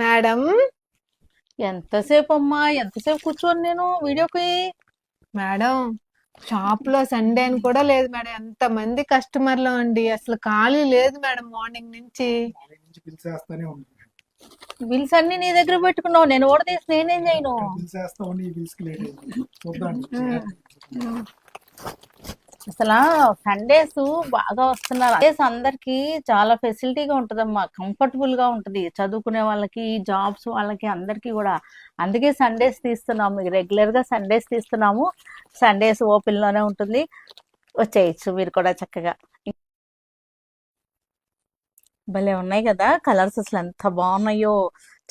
Madam. ఎంతసేపు అమ్మా, ఎంతసేపు కూర్చోను నేను వీడియోకి. మేడం, షాప్ లో సండే అని కూడా లేదు మేడం. ఎంత మంది కస్టమర్లు అండి, అసలు ఖాళీ లేదు మేడం మార్నింగ్ నుంచి. మార్నింగ్ నుంచి పిలిచేస్తానే ఉంది. బిల్స్ అన్ని నీ దగ్గర పెట్టుకున్నావు, నేను ఓడ తీసి నేనేం చేయను. ఇక్కడ పిలిచేస్తా ఉండి ఈ బిల్స్ కి లేట్ అయింది. చూద్దాం. అసలు సండేస్ బాగా వస్తున్నారు. సండేస్ అందరికి చాలా ఫెసిలిటీగా ఉంటుందమ్మా, కంఫర్టబుల్ గా ఉంటుంది చదువుకునే వాళ్ళకి, జాబ్స్ వాళ్ళకి, అందరికీ కూడా. అందుకే సండేస్ తీస్తున్నాము, రెగ్యులర్ గా సండేస్ తీస్తున్నాము. సండేస్ ఓపెన్ లోనే ఉంటుంది, వచ్చేయచ్చు మీరు కూడా చక్కగా. భలే ఉన్నాయి కదా కలర్స్, అసలు ఎంత బాగున్నాయో.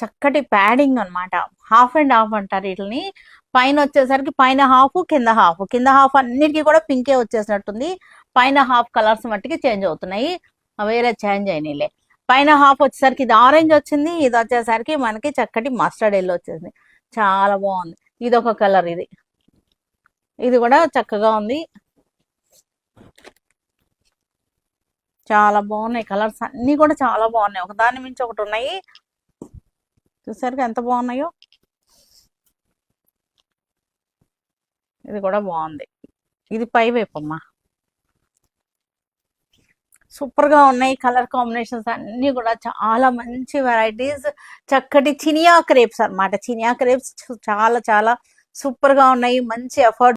చక్కటి ప్యాడింగ్ అన్నమాట, హాఫ్ అండ్ హాఫ్ అంటారు వీటిని. పైన వచ్చేసరికి పైన హాఫ్, కింద హాఫ్. కింద హాఫ్ అన్నిటికీ కూడా పింకే వచ్చేసినట్టుంది. పైన హాఫ్ కలర్స్ మట్టికి చేంజ్ అవుతున్నాయి, వేరే చేంజ్ అయినాయిలే. పైన హాఫ్ వచ్చేసరికి ఇది ఆరెంజ్ వచ్చింది, ఇది వచ్చేసరికి మనకి చక్కటి మస్టర్డ్ ఎల్లో వచ్చేసింది. చాలా బాగుంది. ఇది ఒక కలర్, ఇది ఇది కూడా చక్కగా ఉంది. చాలా బాగున్నాయి కలర్స్ అన్ని కూడా, చాలా బాగున్నాయి, ఒకదాని మించి ఒకటి ఉన్నాయి. చూసారుగా ఎంత బాగున్నాయో. ఇది కూడా బాగుంది, ఇది పై వైపు అమ్మా. సూపర్ గా ఉన్నాయి కలర్ కాంబినేషన్స్ అన్ని కూడా, చాలా మంచి వెరైటీస్. చక్కటి చినియా క్రేప్స్ అన్నమాట. చినియా క్రేప్స్ చాలా చాలా సూపర్ గా ఉన్నాయి, మంచి ఎఫర్ట్